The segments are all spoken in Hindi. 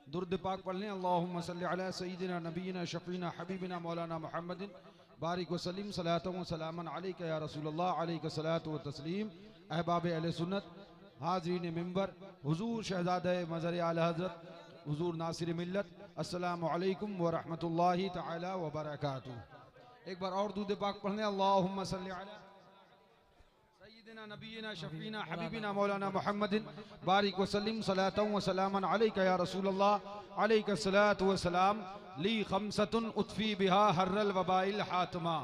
दुर्द पाक पढ़ लें। अल्लाहुम्मा सल्ली अला सय्यिदिना नबीना शफीना हबीबिना मौलाना मुहम्मदिन बारिक व सलीम सलातन व सलामन अलैका या रसूलल्लाह अलैका सलातु व तस्लीम। अहबाब अहले सुन्नत, हाज़रीन मिंबर, हुजूर शहज़ादे मज़र आला हज़रत, हुजूर नासिर मिल्लत, अस्सलामु अलैकुम व रहमतुल्लाहि तआला व बरकातुहू। एक बार और दुरूद पाक पढ़ लें। अल्लाहुम्मा सल्ली अला सय्यिदिना नबीना शफीना हबीबिना मौलाना मुहम्मदिन बारिक व सल्लिम सलातन व सलामन अलैका या रसूलल्लाह अलैका सलातु व सलाम। ली खमसतुन उतफी बिहा हर्रल वबाइल हातमा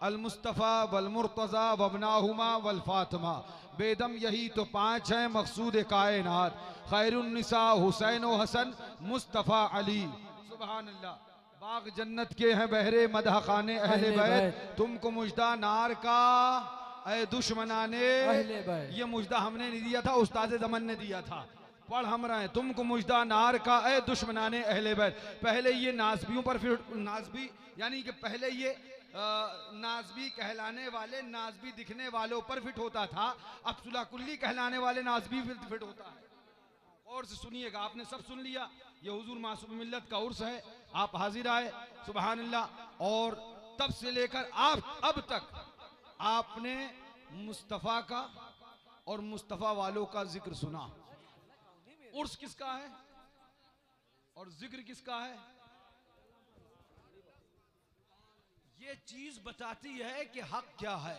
अल मुस्तफ़ा वल मुर्तज़ा वबनाहुमा वल फातिमा। बेदम यही तो पांच हैं मकसूद कायनात, खैरुन निसा हुसैन व हसन मुस्तफ़ा अली। सुभान अल्लाह। बाग जन्नत के हैं बहरे मदह खाने अहले बैत, तुमको मुजदा नार का ऐ दुश्मनाने। ये मुजदा हमने नहीं दिया था, उस्ताद ज़मन ने दिया था। पढ़ हम रहे हैं, तुमको मुजदा नार का ऐ दुश्मनाने अहले बैत। पहले ये नाज़बियों पर, फिर नाज़बी यानी कि पहले ये नाज़बी कहलाने वाले नाज़बी दिखने वालों पर फिट होता था, अब सुलह कुल्ली कहलाने वाले नाज़बी फिट होता है। और से सुनिएगा, आपने सब सुन लिया। ये हुजूर मासूम मिल्लत का उर्स है, आप हाजिर आए। सुभान अल्लाह। और तब से लेकर आप अब तक आपने मुस्तफ़ा का और मुस्तफ़ा वालों का जिक्र सुना। उर्स किसका है और जिक्र किसका है? ये चीज बताती है कि हक क्या है।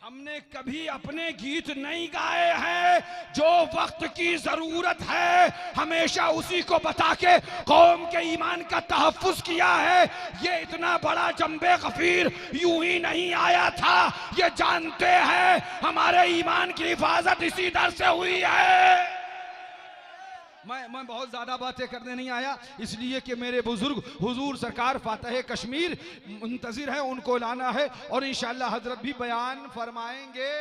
हमने कभी अपने गीत नहीं गाए हैं, जो वक्त की जरूरत है हमेशा उसी को बता के कौम के ईमान का तहफ्फुज किया है। ये इतना बड़ा जंबे गफीर यूं ही नहीं आया था, ये जानते हैं हमारे ईमान की हिफाजत इसी दर से हुई है। मैं बहुत ज्यादा बातें करने नहीं आया, इसलिए कि मेरे बुजुर्ग हुजूर सरकार फातह कश्मीर मुंतजिर है, उनको लाना है और इंशाअल्लाह हजरत भी बयान फरमाएंगे।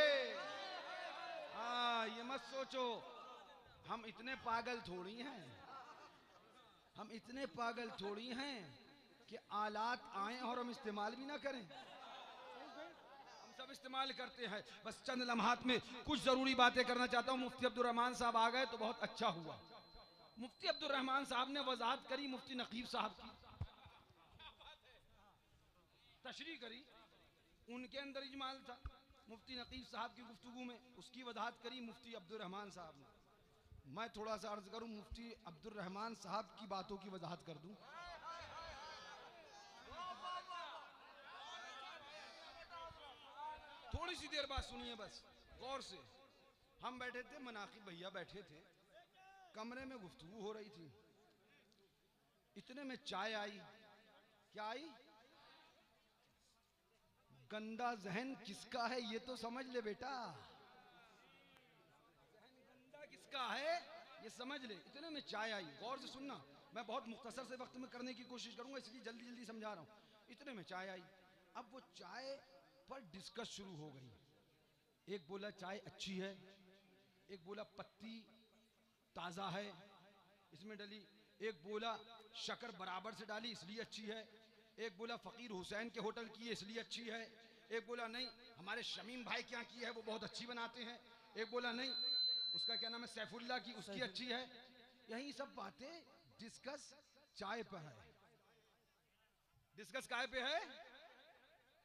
हाँ, ये मत सोचो हम इतने पागल थोड़ी हैं, हम इतने पागल थोड़ी हैं कि आलात आए और हम इस्तेमाल भी ना करें। हम सब इस्तेमाल करते हैं। बस चंद लम्हात में कुछ जरूरी बातें करना चाहता हूँ। मुफ्ती अब्दुल रहमान साहब आ गए तो बहुत अच्छा हुआ। मुफ्ती अब्दुल रहमान साहब ने वजाहत करी मुफ्ती नकीब साहब की, तशरीह करी, उनके अंदर इजमाल था। मुफ्ती नकीब साहब की गुफ्तगू में उसकी वजाहत करी मुफ्ती अब्दुल रहमान साहब ने। मैं थोड़ा सा अर्ज करूं, मुफ्ती अब्दुल रहमान साहब की बातों की वजाहत कर दूं। थोड़ी सी देर बाद सुनिए, बस गौर से। हम बैठे थे, मनाकिब भैया बैठे थे, कमरे में गुफ्तगू हो रही थी। इतने में चाय आई। क्या आई? गंदा जहन किसका है ये तो समझ ले बेटा, गंदा किसका है ये समझ ले। इतने में चाय आई। गौर से सुनना, मैं बहुत मुख्तसर से वक्त में करने की कोशिश करूंगा, इसलिए जल्दी जल्दी समझा रहा हूं। इतने में चाय आई। अब वो चाय पर डिस्कस शुरू हो गई। एक बोला चाय अच्छी है, एक बोला पत्ती ताज़ा है इसमें डली, एक बोला शक्कर बराबर से डाली इसलिए अच्छी है, एक बोला फ़कीर हुसैन के होटल की है इसलिए अच्छी है, एक बोला नहीं हमारे शमीम भाई क्या की है वो बहुत अच्छी बनाते हैं, एक बोला नहीं उसका क्या नाम है सैफुल्ला की उसकी अच्छी है। यही सब बातें डिस्कस चाय पर है। डिस्कस काय पे है?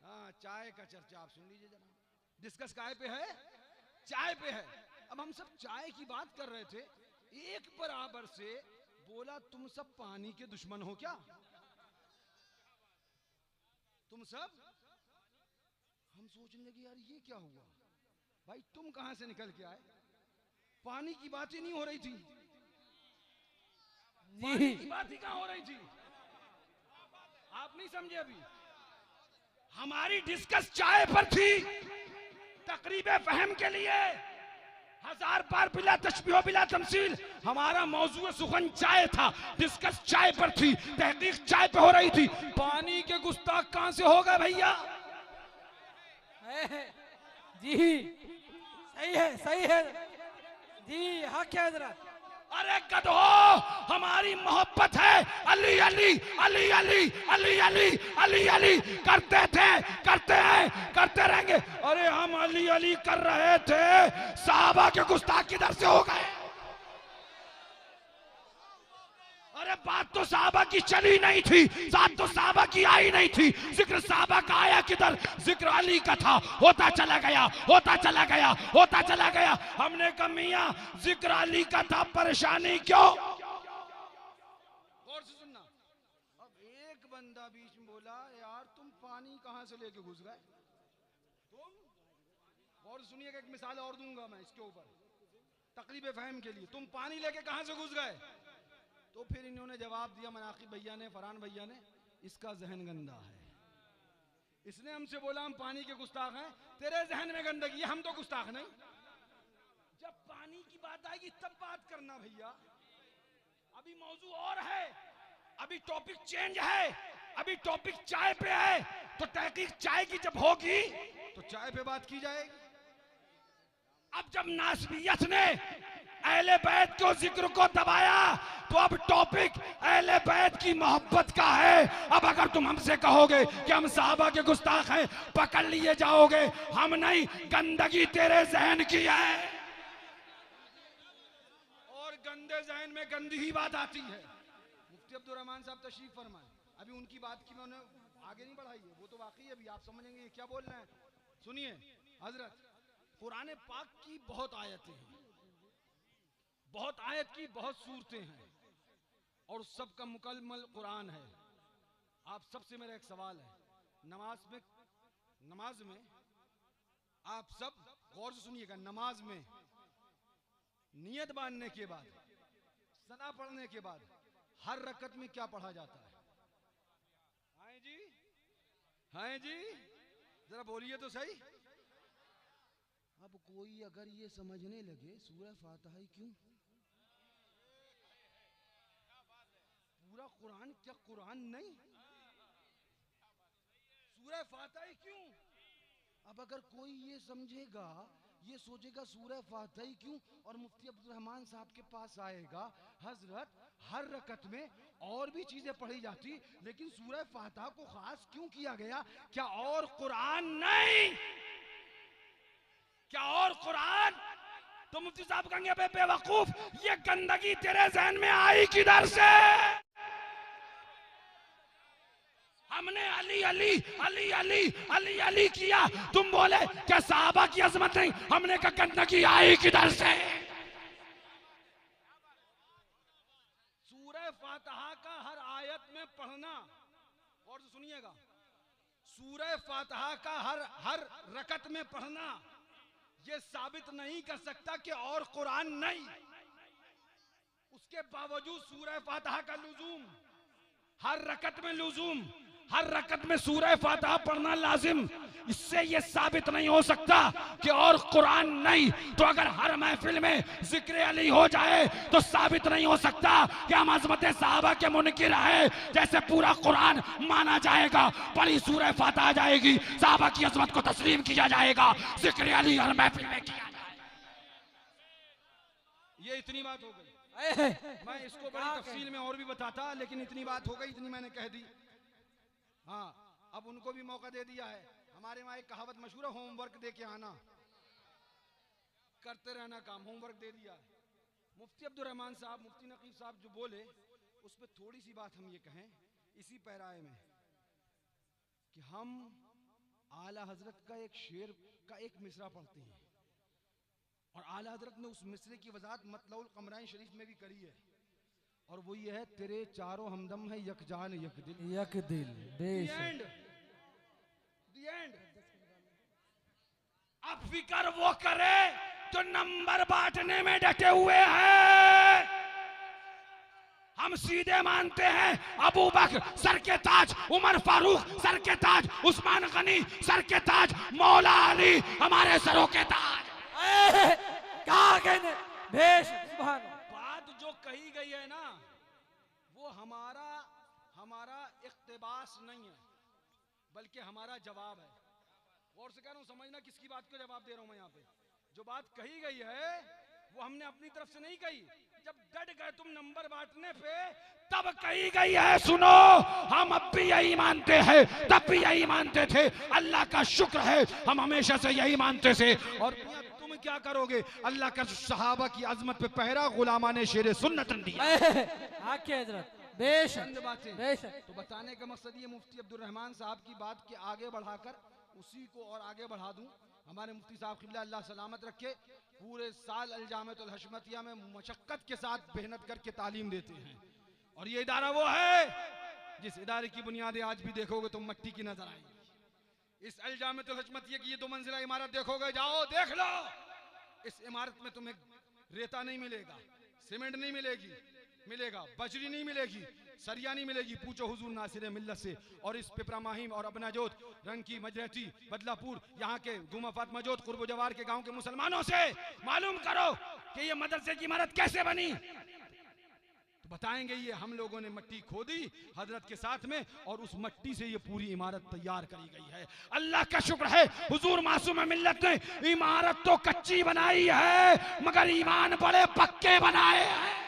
हाँ, चाय का चर्चा आप सुन लीजिए जनाब। डिस्कस काय पे है? चाय पे है। अब हम सब चाय की बात कर रहे थे, एक बराबर से बोला तुम सब पानी के दुश्मन हो क्या? तुम सब। हम सोचने लगे यार ये क्या हुआ, भाई तुम कहां से निकल के आए? पानी की बात ही नहीं हो रही थी, पानी की बात ही कहां हो रही थी? आप नहीं समझे अभी। हमारी डिस्कस चाय पर थी। तकरीबे फहम के लिए हजार बार बिला तशबीह बिला तमसील हमारा मौजू सुखन चाय था। डिस्कस चाय पर थी, तहकीक चाय पे हो रही थी। पानी के गुस्ताख कहां से हो गए भैया? जी सही है जी, हक है हजरत। अरे गधो, हमारी मोहब्बत है अली अली अली अली अली अली अली अली। करते थे, करते हैं, करते रहेंगे। अरे हम अली अली कर रहे थे, साहबा के गुस्ताख किधर से हो गए? बात तो साहबा की चली नहीं थी, बात तो साहबा की आई नहीं थी, जिक्र साहबा का आया किधर, जिक्र अली का था, होता चला गया, होता चला गया, होता चला गया। हमने कहा मियां जिक्र अली का था, परेशानी क्यों? गौर से सुनना। अब एक बंदा बीच में बोला, यार तुम पानी कहां से लेके घुस गए? तुम गौर सुनिएगा, एक मिसाल और दूंगा मैं इसके ऊपर तकलीफ फहम के लिए। तुम पानी लेके कहां से घुस गए? तो फिर इन्होंने जवाब दिया, मनाकिब भैया ने, फरहान भैया ने, इसका जहन गंदा है। इसने हमसे बोला हम पानी के गुस्ताख हैं, तेरे जहन में गंदगी है, हम तो गुस्ताख नहीं। जब पानी की बात आएगी तब बात करना भैया, अभी मौजू और है, अभी टॉपिक चेंज है, अभी टॉपिक चाय पे है, तो तहकीक चाय की जब होगी तो चाय पे बात की जाएगी। अब जब नासबियत ने अहले बैत के जिक्र को दबाया तो अब टॉपिक अहले बैत की मोहब्बत का है। अब अगर तुम हमसे कहोगे कि हम साहबा के गुस्ताख हैं, पकड़ लिए जाओगे। हम नहीं, गंदगी तेरे जहन की है, और गंदे जहन में गंदी ही बात आती है। मुफ्ती अब्दुल रहमान साहब तशरीफ फरमाए, अभी उनकी बात की मैंने आगे नहीं बढ़ाई है, वो तो वाकई अभी आप समझेंगे ये क्या बोल रहे हैं। सुनिए हजरत, कुरान पाक की बहुत आयतें हैं, बहुत आयत की बहुत सूरतें हैं, और सबका मुकम्मल कुरान है। आप सबसे मेरा एक सवाल है, नमाज में आप सब गौर से सुनिएगा, नमाज में नियत बांधने के बाद, सना पढ़ने के बाद हर रकत में क्या पढ़ा जाता है? हाँ जी, हाँ जी, जरा बोलिए तो सही। अब कोई अगर ये समझने लगे सूरह फातिहा क्यों, पूरा कुरान क्या कुरान नहीं, सूरह फातिहा क्यों? अब अगर कोई ये समझेगा, ये सोचेगा सूरह फातिहा क्यों, और मुफ्ती अब्दुल रहमान साहब के पास आएगा, हजरत हर रकत में और भी चीजें पढ़ी जाती, लेकिन सूरह फातिहा को खास क्यों किया गया? क्या और कुरान नहीं? क्या और कुरान? तो मुफ्ती साहब कहेंगे बे बेवकूफ, ये गंदगी तेरे जहन में आई किधर से? हमने अली अली अली अली अली अली किया, तुम बोले क्या साहबा की अजमत नहीं? हमने कहा गंदगी आई किधर से? सूरह फातिहा का हर आयत में पढ़ना, और सुनिएगा, सूरह फातिहा का हर रकत में पढ़ना ये साबित नहीं कर सकता कि और कुरान नहीं। उसके बावजूद सूरह फातिहा का लुजूम, हर रकत में लुजूम, हर रकत में सूरह फातिहा पढ़ना लाजिम। इससे ये साबित नहीं हो सकता कि और कुरान नहीं। तो अगर हर महफिल में जिक्र अली हो जाए तो साबित नहीं हो सकता कि हम अज़मत साहबा के मुनकिर है। जैसे पूरा कुरान माना जाएगा, बड़ी सूरह फातिहा जाएगी, साहबा की अज़मत को तस्लीम किया जाएगा, जिक्र अली हर महफिल में किया जाएगा। ये इतनी बात हो गई। मैं इसको बड़ी तफसील में और भी बताता, लेकिन इतनी बात हो गई, इतनी मैंने कह दी। हाँ, अब उनको भी मौका दे दिया है। हमारे वहां एक कहावत मशहूर है, होमवर्क दे के आना, करते रहना काम, होमवर्क दे दिया। मुफ्ती अब्दुल रहमान साहब, मुफ्ती नकीब साहब जो बोले, उस पर थोड़ी सी बात हम ये कहें इसी पैराए में कि हम आला हजरत का एक शेर का एक मिसरा पढ़ते हैं, और आला हजरत ने उस मिसरे की वजाहत मतलउल कमराइन शरीफ में भी करी है, और वो ये है, तेरे चारों हमदम है यक जान यक दिल यक दिल। The end. अब फिक्र वो करे जो नंबर बांटने में डटे हुए हैं। हम सीधे मानते हैं अबू बकर सर के ताज, उमर फारूक सर के ताज, उस्मान गनी सर के ताज, मौला अली हमारे सरों के ताज। क्या कहने भेष, बात जो कही गई है ना, वो हमारा इख्तिबास नहीं है, बल्कि हमारा जवाब है। और से कह रहा हूं, समझना किसकी बात को जवाब दे रहा हूं मैं यहाँ पे। जो बात कही गई है वो हमने अपनी तरफ से नहीं कही, जब डट गए तुम नंबर बांटने पे तब कही गई है। सुनो, हम अब भी यही मानते हैं, तब भी यही मानते थे, अल्लाह का शुक्र है हम हमेशा से यही मानते थे। और तुम क्या करोगे? अल्लाह का सहाबा की अजमत पे पहरा गुलामा ने शेर सुन्नत दिया। आके हजरत बेशक चंद बातें बेशक तो बताने का मकसद ये मुफ्ती अब्दुल रहमान साहब की बात के आगे बढ़ाकर उसी को और आगे बढ़ा दूं। हमारे मुफ्ती साहब क़िबला अल्लाह सलामत रखे, पूरे साल अल-जामिअतुल हशमतिया में मशक्क़त के साथ मेहनत करके तालीम देते हैं। और ये इदारा वो है जिस इदारे की बुनियादें आज भी देखोगे तो मिट्टी की नजर आएंगी। इस अल-जामिअतुल हशमतिया की ये 2 मंजिला इमारत देखोगे, जाओ देख लो, इस इमारत में तुम्हें रेता नहीं मिलेगा, सीमेंट नहीं मिलेगा, बजरी नहीं मिलेगी, सरिया नहीं मिलेगी। पूछो हुजूर नासिर मिल्लत से। और इस पिपरा माहिम और अबनाजोत, रंकी, मजरती, बदलापुर, यहाँ के गुमा फातिमा जोत, कुर्ब जवार के गांव के मुसलमानों से मालूम करो कि ये मदरसे की इमारत कैसे बनी। तो बताएंगे ये हम लोगों ने मिट्टी खोदी हजरत के साथ में और उस मिट्टी से ये पूरी इमारत तैयार करी गई है। अल्लाह का शुक्र है हुजूर मासूम मिल्लत ने इमारत तो कच्ची बनाई है मगर ईमान बड़े पक्के बनाए हैं।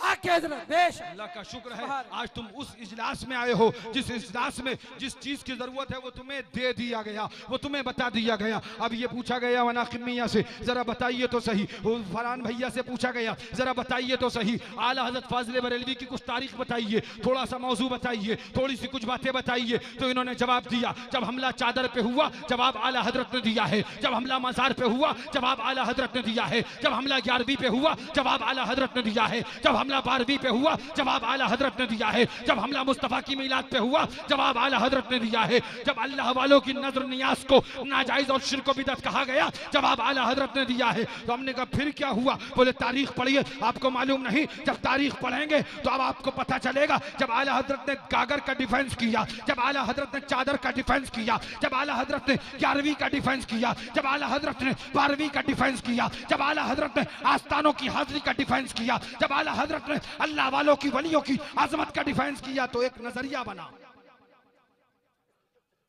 बेशक अल्लाह का शुक्र है आज तुम उस इजलास में आए हो जिस इजलास में जिस चीज की जरूरत है वो तुम्हें दे दिया गया, वो तुम्हें बता दिया गया। अब ये पूछा गया मनाक़िब मियां से, जरा बताइए तो सही, फरहान भैया से पूछा गया, जरा बताइए तो सही, आला हजरत फाजिल बरेलवी की कुछ तारीख बताइए, थोड़ा सा मौजू बताइए, थोड़ी सी कुछ बातें बताइए। तो इन्होंने जवाब दिया, जब हमला चादर पे हुआ जवाब आला हजरत ने दिया है, जब हमला मज़ार पे हुआ जवाब आला हजरत ने दिया है, जब हमला 11वीं पे हुआ जवाब आला हजरत ने दिया है, जब हमला 12वीं पे हुआ जवाब आला हजरत ने दिया है, जब हमला मुस्तफा की मिलाद पे हुआ जवाब आला हजरत ने दिया है, जब अल्लाह वालों की नजर नियाज को नाजायज और शिर्क व बिदअत कहा गया जवाब आला हजरत ने दिया है। तो हमने कहा फिर क्या हुआ? बोले तारीख पढ़िए, आपको मालूम नहीं? जब तारीख पढ़ेंगे तो अब आपको पता चलेगा। जब आला हजरत ने गागर का डिफेंस किया, जब आला हजरत ने चादर का डिफेंस किया, जब आला हजरत ने 11वीं का डिफेंस किया, जब आला हजरत ने 12वीं का डिफेंस किया, जब आला हजरत ने आस्थानों की हाजिरी का डिफेंस किया, जब आला हजरत ने अल्लाह वालों की वलियों की आजमत का डिफेंस किया, तो एक नजरिया बना।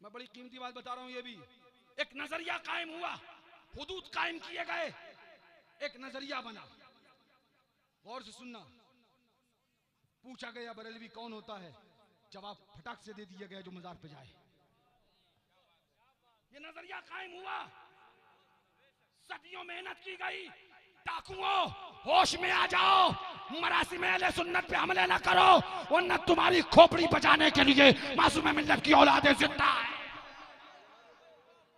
मैं बड़ी कीमती बात बता रहा हूं, ये भी एक नजरिया कायम हुआ, हुदूद कायम किए गए, एक नजरिया बना। गौर से सुनना, पूछा गया बरेलवी कौन होता है, जवाब फटाक से दे दिया गया जो मजार पे जाए। ये नजरिया कायम हुआ, सदियों मेहनत की गई। डाकुओं होश में आ जाओ, मरासिम अहले सुन्नत पे हमले ना करो, वरना तुम्हारी खोपड़ी बचाने के लिए मासूम मिल्लत की औलादें जिंदा है।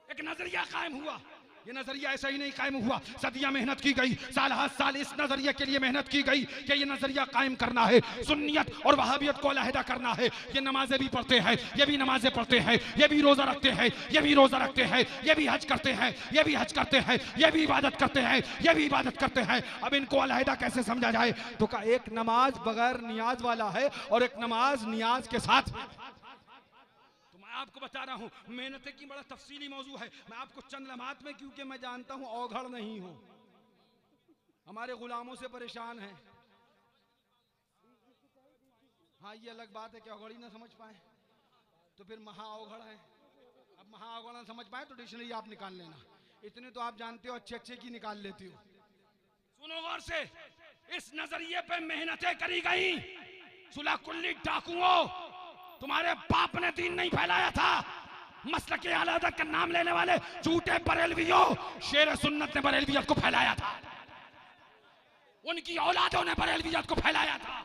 एक नजरिया कायम हुआ। ये नजरिया ऐसा ही नहीं कायम हुआ, सदियां मेहनत की गई, साल हर साल इस नजरिए के लिए मेहनत की गई कि ये नजरिया कायम करना है, सुन्नियत और वहाबियत को अलहदा करना है। ये नमाजें भी पढ़ते हैं, ये भी नमाजें पढ़ते हैं, ये भी रोजा रखते हैं, ये भी रोजा रखते हैं, ये भी हज करते हैं, ये भी हज करते हैं, ये भी इबादत करते हैं, ये भी इबादत करते हैं। अब इनको अलहदा कैसे समझा जाए? तो कहा एक नमाज बगैर नियाज वाला है और एक नमाज नियाज के साथ। आपको बता रहा हूं, मेहनत की बड़ा तफसीली मौजू है। मैं आपको चंद लम्हात में, क्योंकि मैं जानता हूं औघड़ नहीं हूं, हमारे गुलामों से परेशान हैं। हाँ ये अलग बात है कि औघड़ ही ना समझ पाए तो फिर महा औघड़ है। अब महा औघड़ ना समझ पाए तो डिक्शनरी आप निकाल लेना, इतने तो आप जानते हो, अच्छे अच्छे की निकाल लेती हो। सुनो गौर से, इस नजरिए पे मेहनतें करी गई। सुलह कुल्ली डाकुओं, तुम्हारे बाप ने दीन नहीं फैलाया था। मसलक के आला का नाम लेने वाले झूठे बरेलवियों, शेर सुन्नत ने बरेलवियत को फैलाया था, उनकी औलादों ने बरेलवियत को फैलाया था।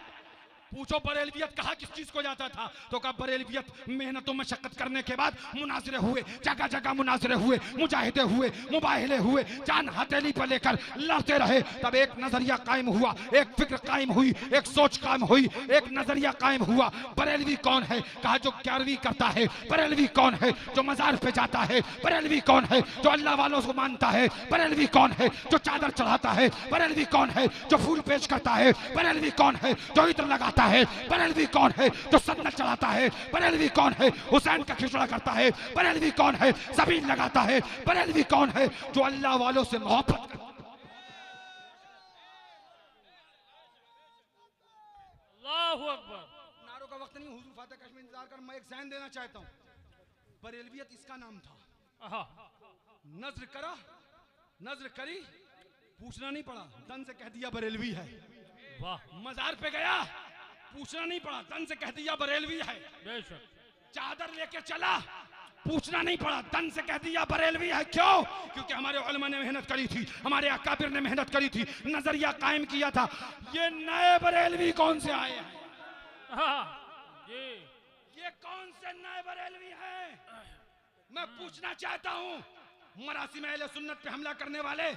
पूछो बरेलवियत कहा किस चीज को जाता था? तो कहा बरेलवियत मेहनतों में मशक्कत करने के बाद मुनाजरे हुए, जगह जगह मुनाजरे हुए, मुजाहिदे हुए, मुबाहिले हुए, जान हथेली पर लेकर लड़ते रहे। तब एक नजरिया कायम हुआ, एक फिक्र कायम हुई, एक सोच कायम हुई, एक नजरिया कायम हुआ। बरेलवी कौन है? कहा जो 11वीं करता है। बरेलवी कौन है? जो मजार पे जाता है। बरेलवी कौन है? जो अल्लाह वालों को मानता है। बरेलवी कौन है? जो चादर चढ़ाता है। बरेलवी कौन है? जो फूल पेश करता है। बरेलवी कौन है? जो इत्र लगाता है। बरेलवी कौन है? जो सन्नत चढ़ाता है। बरेलवी कौन है? हुसैन का खिचड़ा करता है। बरेलवी कौन है? ज़मीन लगाता है। बरेलवी कौन है? जो अल्लाह वालों से मोहब्बत करता है। अल्लाहु अकबर। नारों का वक्त नहीं, हुजूर फातिह कश में इंतजार कर, मैं एक ज़हन देना चाहता हूँ। बरेलवियत इसका नाम था। नजर करा, नजर करी, पूछना नहीं पड़ा, दन से कह दिया बरेलवी है। वाह। मजार पे गया, पूछना नहीं पड़ा, दन से कह दिया बरेलवी है। चादर लेके चला, पूछना नहीं पड़ा, तन से कह दिया बरेलवी है। क्यों? क्योंकि हमारे उलमा ने मेहनत करी थी, हमारे अकाबिर ने मेहनत करी थी, नजरिया कायम किया था। ये नए बरेलवी कौन से आए हैं? ये कौन से नए बरेलवी हैं? मैं पूछना चाहता हूं, मरासी में अहले सुन्नत पे हमला करने वाले,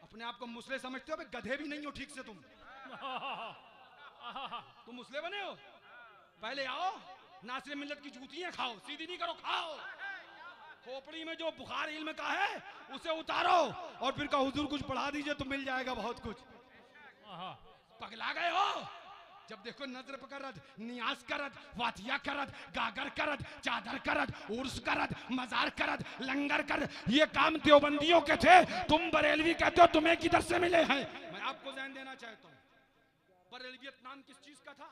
अपने आप को मुस्लिम समझते हो? गधे भी नहीं हो ठीक से तुम मुस्लिम बने हो? पहले आओ, नासिर मिल्लत की जूतियां खाओ, सीधी नहीं करो, खाओ। खोपड़ी में जो बुखार इल्म का है उसे उतारो और फिर का हुजूर कुछ पढ़ा दीजिए तो मिल जाएगा बहुत कुछ। पगला गए हो? जब देखो नजर पकड़त, नियाज करत, वातिया करत, गागर करत, चादर करत, उर्स करत, मजार करत, लंगर करत, ये काम देवबंदियों के थे। तुम बरेलवी कहते हो, तुम्हें किधर से मिले हैं? मैं आपको ध्यान देना चाहता हूँ, बरेलवियत नाम किस चीज का था?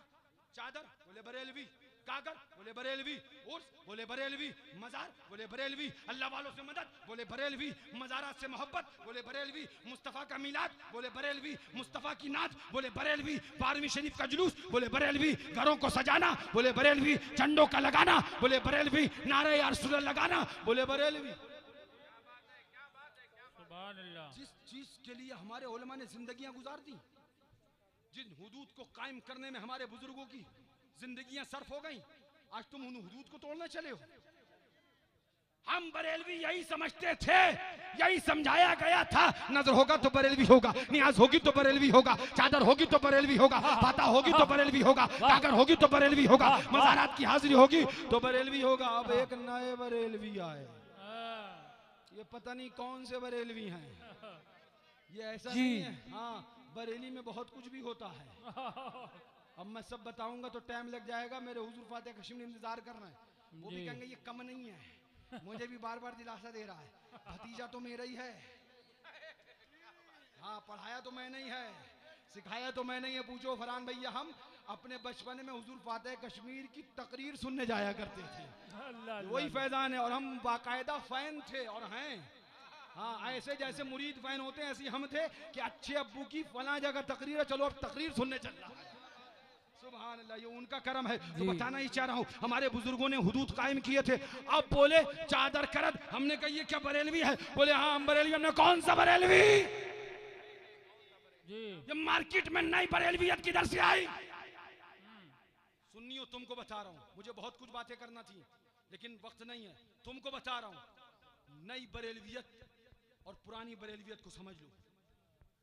चादर बोले बरेलवी, गागर बोले बरेलवी, उर्स बोले बरेलवी, मजार बोले बरेलवी, अल्लाह वालों से मदद बोले बरेलवी, मजारात से मोहब्बत बोले बरेलवी, मुस्तफा का मिलाद बोले बरेलवी, मुस्तफा की नात बोले बरेलवी, 12वीं शरीफ का जुलूस बोले बरेलवी, घरों को सजाना बोले बरेलवी, झंडों का लगाना बोले बरेलवी, नारे या रसूल लगाना बोले बरेलवी। जिस चीज के लिए हमारे उलमा ने जिंदगियां गुजार दी, जिन हुदूद को कायम करने में हमारे बुजुर्गों की जिंदगियां सर्फ हो गई, आज तुम उन हुदूद को तोड़ने चले हो। हम बरेलवी यही समझते थे, यही समझाया गया था, नजर होगा तो बरेलवी होगा, नियाज होगी तो बरेलवी होगा, चादर होगी तो बरेलवी होगा, फाता होगी तो बरेलवी होगा, कागर होगी तो बरेलवी होगा, मज़ारात की हाजिरी होगी तो बरेलवी होगा। अब एक नए बरेलवी आए, ये पता नहीं कौन से बरेलवी हैं। ये ऐसा नहीं है, हाँ बरेली में बहुत कुछ भी होता है। अब मैं सब बताऊंगा तो टाइम लग जाएगा। मेरे हुजूर फातिह कशीम ने इंतजार करना है, वो भी कहेंगे ये कम नहीं है, मुझे भी बार बार दिलासा दे रहा है, भतीजा तो मेरा ही है। हाँ पढ़ाया तो मैंने ही है, सिखाया तो मैंने ही है। पूछो फरहान भैया, हम अपने बचपन में हुजूर फातिह कश्मीर की तकरीर सुनने जाया करते थे, वही फैजान है। और हम बाकायदा फैन थे और हैं। हाँ ऐसे जैसे मुरीद फैन होते हैं, ऐसे हम थे कि अच्छे अब्बू की फला जगह तकरीर है, चलो अब तकरीर सुनने चल रहा है। सुभान अल्लाह, ये उनका करम है। तो बताना ही चाह रहा हूँ, हमारे बुजुर्गों ने हुदूद कायम किए थे। अब बोले चादर करद, हमने कहा ये क्या बरेलवी है? बोले हाँ हम बरेलवी। हमने कौन सा बरेलवी? ये मार्केट में नई बरेलवियत किधर से आई? सुन्नियों तुमको बता रहा हूँ, मुझे बहुत कुछ बातें करना थी लेकिन वक्त नहीं है। तुमको बता रहा हूँ, नई बरेलवियत और पुरानी बरेलवियत को समझ लो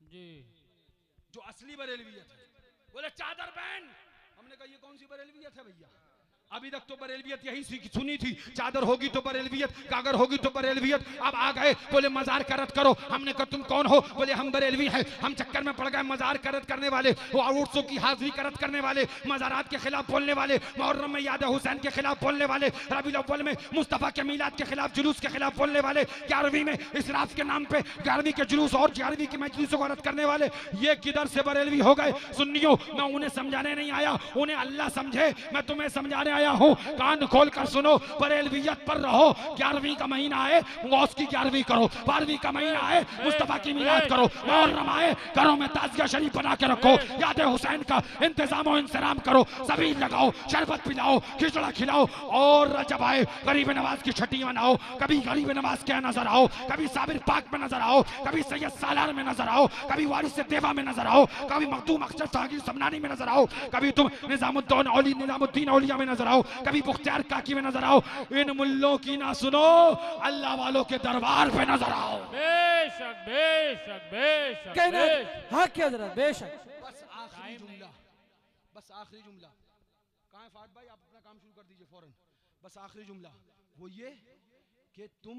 जी। जो असली बरेलवियत है, बोले चादर पहन। हमने कहा ये कौन सी बरेलवियत है भैया? अभी तक तो बरेलवियत यही सुनी थी, चादर होगी तो बरेलवियत, कागर होगी तो बरेलवियत। अब आ गए बोले मजार करत करो। हमने कहा तुम कौन हो? बोले हम बरेलवी हैं। हम चक्कर में पड़ गए, मजार करत करने वाले, वो उर्सों की हाजिरी करत करने वाले, मजारात के खिलाफ बोलने वाले, मुहर्रम में याद हुसैन के खिलाफ बोलने वाले, रबीउल अव्वल में मुस्तफा के मीलाद के खिलाफ जुलूस के खिलाफ बोलने वाले, 11वीं में इसराफ के नाम पे 11वीं के जुलूस और 11वीं की मजलिसों को रद्द करने वाले। ये किधर से बरेलवी हो गए? सुन्नियों, मैं उन्हें समझाने नहीं आया, उन्हें अल्लाह समझे, मैं तुम्हें समझाने आया हूँ। कान खोल कर सुनो, बरेलवियत पर रहो। 11वीं का महीना आए गौस की 11वीं करो, 12वीं का महीना आए मुस्तफा की मिलाद करो, मुहर्रम आए घरों में ताजिया शरीफ बना के रखो, याद हुसैन का इंतजाम और इंतजाम करो, सभी लगाओ, शरबत पिलाओ, खिचड़ा खिलाओ। और रजब आए गरीब नवाज की छठी मनाओ, कभी गरीब नवाज के नजर आओ, कभी साबिर पाक में नजर आओ, कभी सैयद सालार में नजर आओ, कभी वारिस देवा में नजर आओ, कभी मखदूम अख्तर सागिर समनानी में नजर आओ, कभी तुम निजामुद्दीन औलिया में नजर आओ, कभी मुख्तियार काकी में नजर आओ। इन मुल्लों की ना सुनो, अल्लाह वालों के दरबार पे नजर आओ। बेशक बेशक बेशक हाँ क्या जरा बेशक। बस आखिरी जुमला, बस आखिरी जुमला। कहाँ है फात भाई? आप अपना काम शुरू कर दीजिए फौरन। बस आखिरी जुमला वो ये कि तुम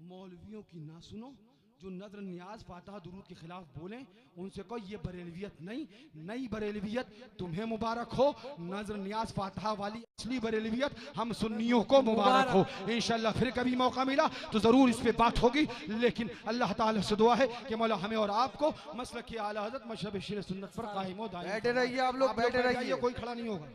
मौलवियों की ना सुनो, जो नजर नियाज फातहा दुरूद के खिलाफ बोले, उनसे कहो ये बरेलवियत नहीं, नई बरेलवियत तुम्हें मुबारक हो। नजर नियाज फातहा वाली असली बरेलवियत हम सुन्नियों को मुबारक हो। इंशाल्लाह फिर कभी मौका मिला तो जरूर इस पे बात होगी। लेकिन अल्लाह ताला से दुआ है कि मौला हमें और आपको मसलक आला हज़रत मशरब शेर सुन्नत पर कायम हो दायम। बैठे रहिए आप लोग, बैठे रहिए, कोई खड़ा नहीं होगा।